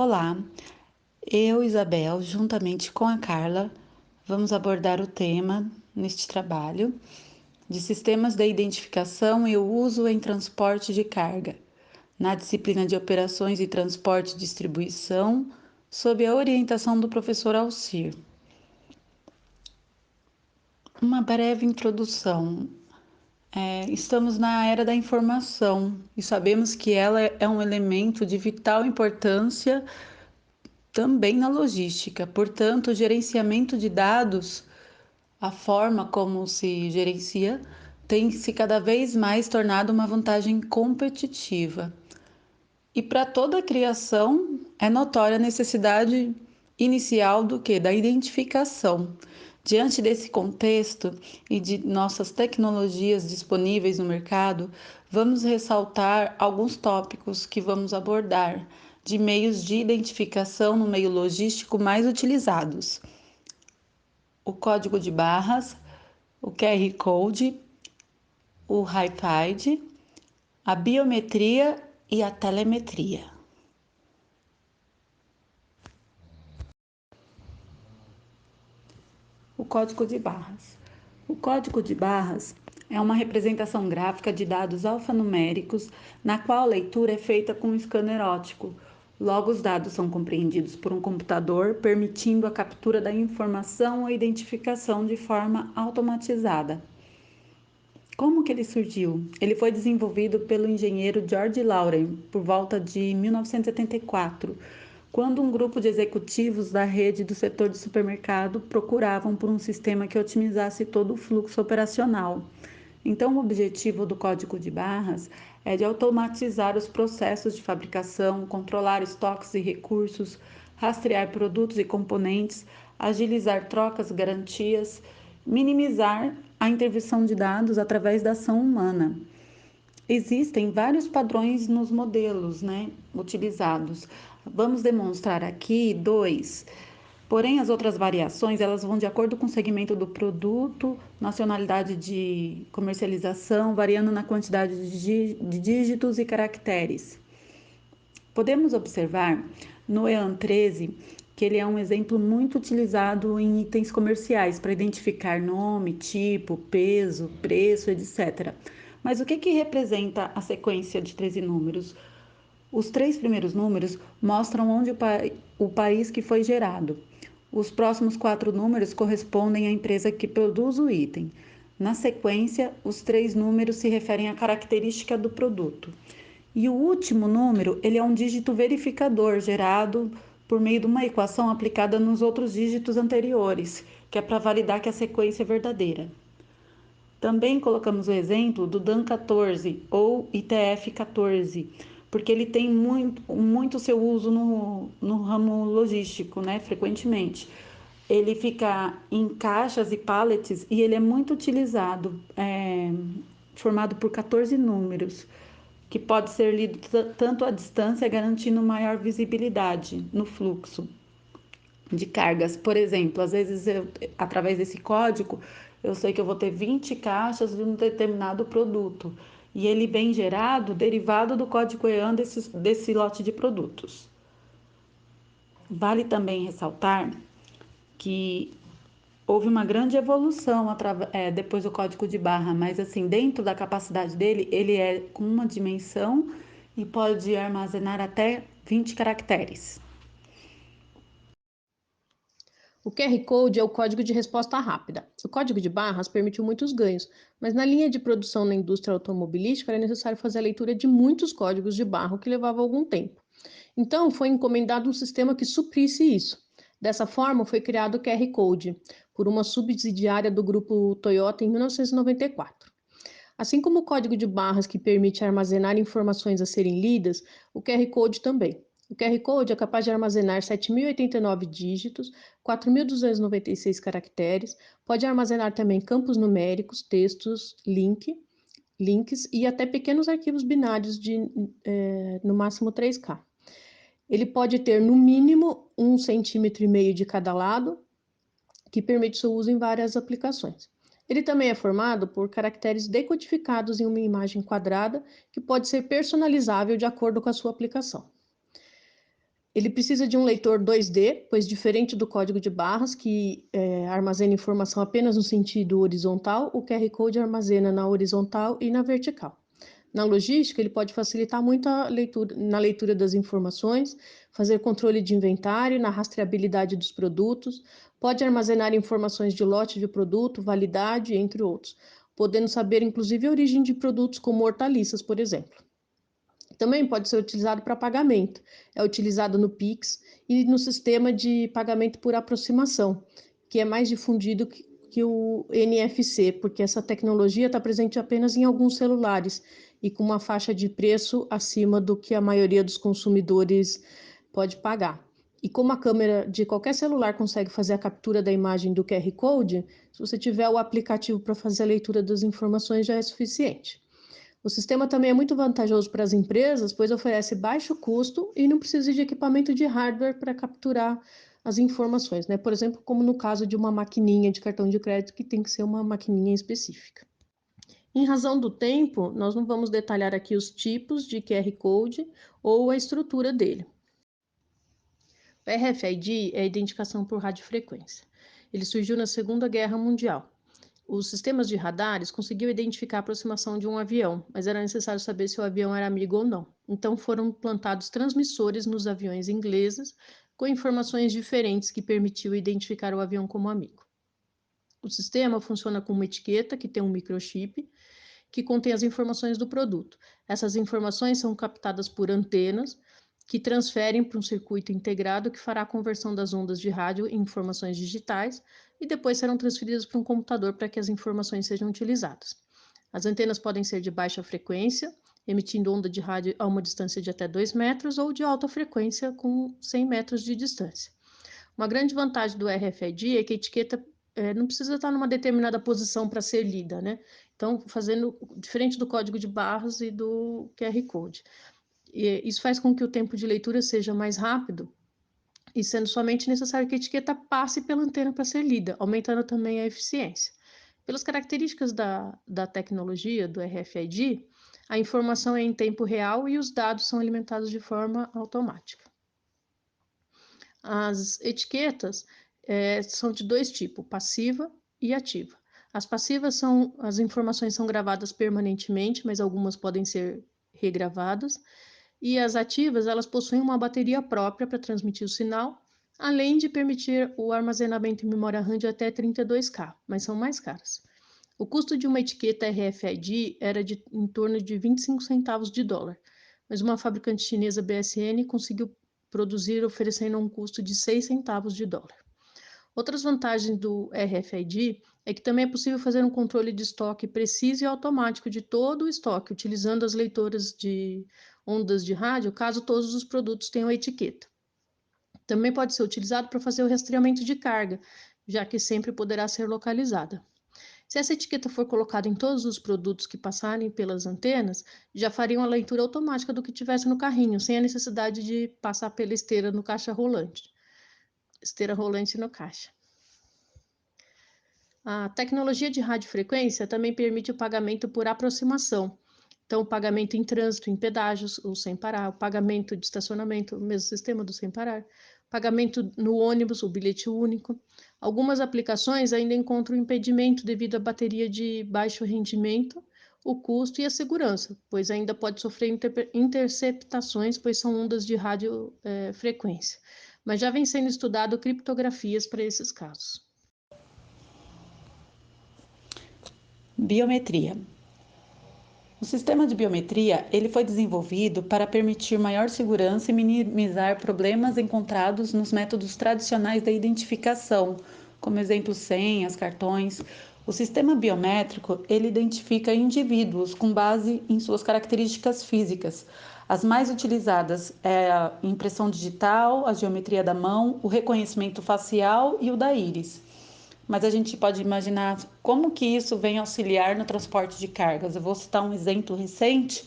Olá, eu, Isabel, juntamente com a Carla, vamos abordar o tema neste trabalho de sistemas de identificação e o uso em transporte de carga, na disciplina de Operações e Transporte e Distribuição, sob a orientação do professor Alcir. Uma breve introdução. Estamos na era da informação e sabemos que ela é um elemento de vital importância também na logística. Portanto, o gerenciamento de dados, a forma como se gerencia, tem se cada vez mais tornado uma vantagem competitiva. E para toda criação é notória a necessidade inicial do que? Da identificação. Diante desse contexto e de nossas tecnologias disponíveis no mercado, vamos ressaltar alguns tópicos que vamos abordar de meios de identificação no meio logístico mais utilizados: o código de barras, o QR Code, o RFID, a biometria e a telemetria. O código de barras. O código de barras é uma representação gráfica de dados alfanuméricos na qual a leitura é feita com um scanner óptico. Logo, os dados são compreendidos por um computador, permitindo a captura da informação ou identificação de forma automatizada. Como que ele surgiu? Ele foi desenvolvido pelo engenheiro George Lauren por volta de 1974, quando um grupo de executivos da rede do setor de supermercado procuravam por um sistema que otimizasse todo o fluxo operacional. Então, o objetivo do código de barras é de automatizar os processos de fabricação, controlar estoques e recursos, rastrear produtos e componentes, agilizar trocas, garantias, minimizar a intervenção de dados através da ação humana. Existem vários padrões nos modelos, utilizados. Vamos demonstrar aqui dois. Porém, as outras variações, elas vão de acordo com o segmento do produto, nacionalidade de comercialização, variando na quantidade de dígitos e caracteres. Podemos observar no EAN 13 que ele é um exemplo muito utilizado em itens comerciais para identificar nome, tipo, peso, preço, etc. Mas o que representa a sequência de 13 números? Os três primeiros números mostram onde o país que foi gerado. Os próximos quatro números correspondem à empresa que produz o item. Na sequência, os três números se referem à característica do produto. E o último número, ele é um dígito verificador gerado por meio de uma equação aplicada nos outros dígitos anteriores, que é para validar que a sequência é verdadeira. Também colocamos o exemplo do DAN 14 ou ITF 14, porque ele tem muito seu uso no ramo logístico, frequentemente. Ele fica em caixas e pallets e ele é muito utilizado, formado por 14 números, que pode ser lido tanto à distância, garantindo maior visibilidade no fluxo de cargas. Por exemplo, às vezes, através desse código, eu sei que eu vou ter 20 caixas de um determinado produto. E ele vem gerado derivado do código EAN desse lote de produtos. Vale também ressaltar que houve uma grande evolução depois do código de barra, mas assim, dentro da capacidade dele, ele é com uma dimensão e pode armazenar até 20 caracteres. O QR Code é o código de resposta rápida. O código de barras permitiu muitos ganhos, mas na linha de produção na indústria automobilística era necessário fazer a leitura de muitos códigos de barra, o que levava algum tempo. Então, foi encomendado um sistema que suprisse isso. Dessa forma, foi criado o QR Code, por uma subsidiária do grupo Toyota em 1994. Assim como o código de barras que permite armazenar informações a serem lidas, o QR Code também. O QR Code é capaz de armazenar 7.089 dígitos, 4.296 caracteres, pode armazenar também campos numéricos, textos, links e até pequenos arquivos binários de no máximo 3K. Ele pode ter no mínimo 1,5 cm de cada lado, que permite seu uso em várias aplicações. Ele também é formado por caracteres decodificados em uma imagem quadrada que pode ser personalizável de acordo com a sua aplicação. Ele precisa de um leitor 2D, pois diferente do código de barras, que armazena informação apenas no sentido horizontal, o QR Code armazena na horizontal e na vertical. Na logística, ele pode facilitar muito na leitura das informações, fazer controle de inventário, na rastreabilidade dos produtos, pode armazenar informações de lote de produto, validade, entre outros, podendo saber inclusive a origem de produtos como hortaliças, por exemplo. Também pode ser utilizado para pagamento. É utilizado no Pix e no sistema de pagamento por aproximação, que é mais difundido que o NFC, porque essa tecnologia está presente apenas em alguns celulares e com uma faixa de preço acima do que a maioria dos consumidores pode pagar. E como a câmera de qualquer celular consegue fazer a captura da imagem do QR Code, se você tiver o aplicativo para fazer a leitura das informações já é suficiente. O sistema também é muito vantajoso para as empresas, pois oferece baixo custo e não precisa de equipamento de hardware para capturar as informações, né? Por exemplo, como no caso de uma maquininha de cartão de crédito, que tem que ser uma maquininha específica. Em razão do tempo, nós não vamos detalhar aqui os tipos de QR Code ou a estrutura dele. O RFID é a identificação por radiofrequência. Ele surgiu na Segunda Guerra Mundial. Os sistemas de radares conseguiam identificar a aproximação de um avião, mas era necessário saber se o avião era amigo ou não. Então foram plantados transmissores nos aviões ingleses com informações diferentes que permitiam identificar o avião como amigo. O sistema funciona com uma etiqueta que tem um microchip que contém as informações do produto. Essas informações são captadas por antenas que transferem para um circuito integrado que fará a conversão das ondas de rádio em informações digitais e depois serão transferidas para um computador para que as informações sejam utilizadas. As antenas podem ser de baixa frequência, emitindo onda de rádio a uma distância de até 2 metros, ou de alta frequência, com 100 metros de distância. Uma grande vantagem do RFID é que a etiqueta não precisa estar numa determinada posição para ser lida, né? Então, fazendo diferente do código de barras e do QR Code. E isso faz com que o tempo de leitura seja mais rápido e sendo somente necessário que a etiqueta passe pela antena para ser lida, aumentando também a eficiência. Pelas características da tecnologia do RFID, a informação é em tempo real e os dados são alimentados de forma automática. As etiquetas são de dois tipos, passiva e ativa. As passivas as informações são gravadas permanentemente, mas algumas podem ser regravadas. E as ativas, elas possuem uma bateria própria para transmitir o sinal, além de permitir o armazenamento em memória RAM de até 32K, mas são mais caras. O custo de uma etiqueta RFID era em torno de 25 centavos de dólar, mas uma fabricante chinesa BSN conseguiu produzir oferecendo um custo de 6 centavos de dólar. Outras vantagens do RFID é que também é possível fazer um controle de estoque preciso e automático de todo o estoque, utilizando as leitoras de ondas de rádio, caso todos os produtos tenham a etiqueta. Também pode ser utilizado para fazer o rastreamento de carga, já que sempre poderá ser localizada. Se essa etiqueta for colocada em todos os produtos que passarem pelas antenas, já faria uma leitura automática do que tivesse no carrinho, sem a necessidade de passar pela esteira no caixa rolante. Esteira rolante no caixa. A tecnologia de radiofrequência também permite o pagamento por aproximação. Então, o pagamento em trânsito, em pedágios, ou sem parar, o pagamento de estacionamento, o mesmo sistema do sem parar, pagamento no ônibus, o bilhete único. Algumas aplicações ainda encontram impedimento devido à bateria de baixo rendimento, o custo e a segurança, pois ainda pode sofrer interceptações, pois são ondas de radiofrequência. Mas já vem sendo estudado criptografias para esses casos. Biometria. O sistema de biometria ele foi desenvolvido para permitir maior segurança e minimizar problemas encontrados nos métodos tradicionais da identificação, como exemplo senhas, cartões. O sistema biométrico ele identifica indivíduos com base em suas características físicas. As mais utilizadas é a impressão digital, a geometria da mão, o reconhecimento facial e o da íris. Mas a gente pode imaginar como que isso vem auxiliar no transporte de cargas. Eu vou citar um exemplo recente,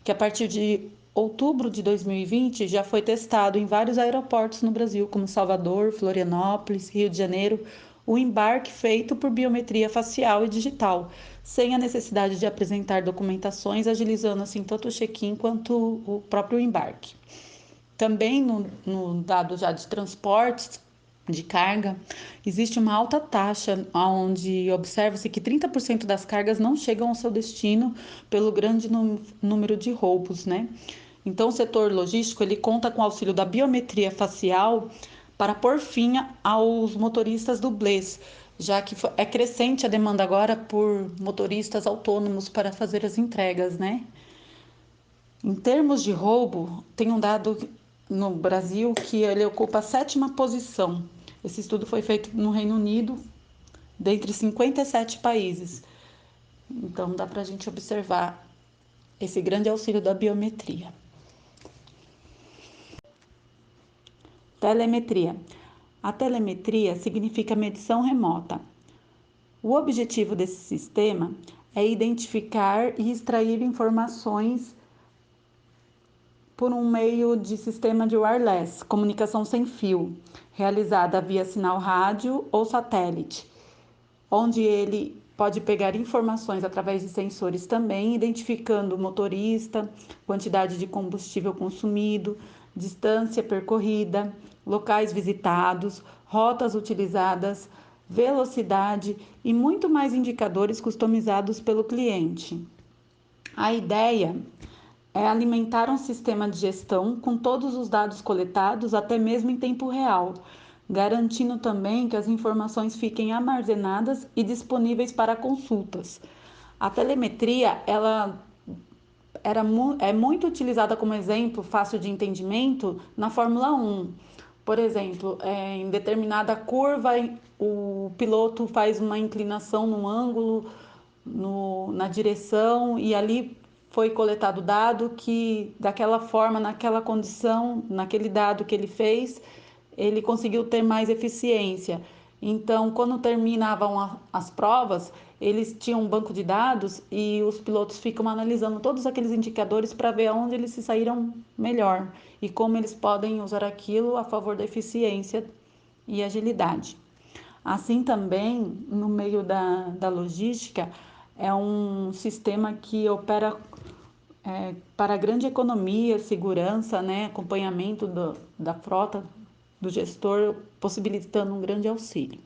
que a partir de outubro de 2020 já foi testado em vários aeroportos no Brasil, como Salvador, Florianópolis, Rio de Janeiro, o embarque feito por biometria facial e digital, sem a necessidade de apresentar documentações, agilizando assim tanto o check-in quanto o próprio embarque. Também no dado já de transportes de carga, existe uma alta taxa, onde observa-se que 30% das cargas não chegam ao seu destino pelo grande número de roubos, né? Então, o setor logístico ele conta com o auxílio da biometria facial para pôr fim aos motoristas dublês, já que é crescente a demanda agora por motoristas autônomos para fazer as entregas, né? Em termos de roubo, tem um dado no Brasil que ele ocupa a sétima posição. Esse estudo foi feito no Reino Unido, dentre 57 países. Então, dá para a gente observar esse grande auxílio da biometria. Telemetria. A telemetria significa medição remota. O objetivo desse sistema é identificar e extrair informações por um meio de sistema de wireless, comunicação sem fio, realizada via sinal rádio ou satélite, onde ele pode pegar informações através de sensores também, identificando o motorista, quantidade de combustível consumido, distância percorrida, locais visitados, rotas utilizadas, velocidade e muito mais indicadores customizados pelo cliente. A ideia é alimentar um sistema de gestão com todos os dados coletados, até mesmo em tempo real, garantindo também que as informações fiquem armazenadas e disponíveis para consultas. A telemetria, é muito utilizada como exemplo fácil de entendimento na Fórmula 1. Por exemplo, em determinada curva, o piloto faz uma inclinação no ângulo, na direção, e ali foi coletado dado que, daquela forma, naquela condição, naquele dado que ele fez, ele conseguiu ter mais eficiência. Então, quando terminavam as provas, eles tinham um banco de dados e os pilotos ficam analisando todos aqueles indicadores para ver onde eles se saíram melhor e como eles podem usar aquilo a favor da eficiência e agilidade. Assim também, no meio da logística, é um sistema que opera para grande economia, segurança, né, acompanhamento da frota do gestor, possibilitando um grande auxílio.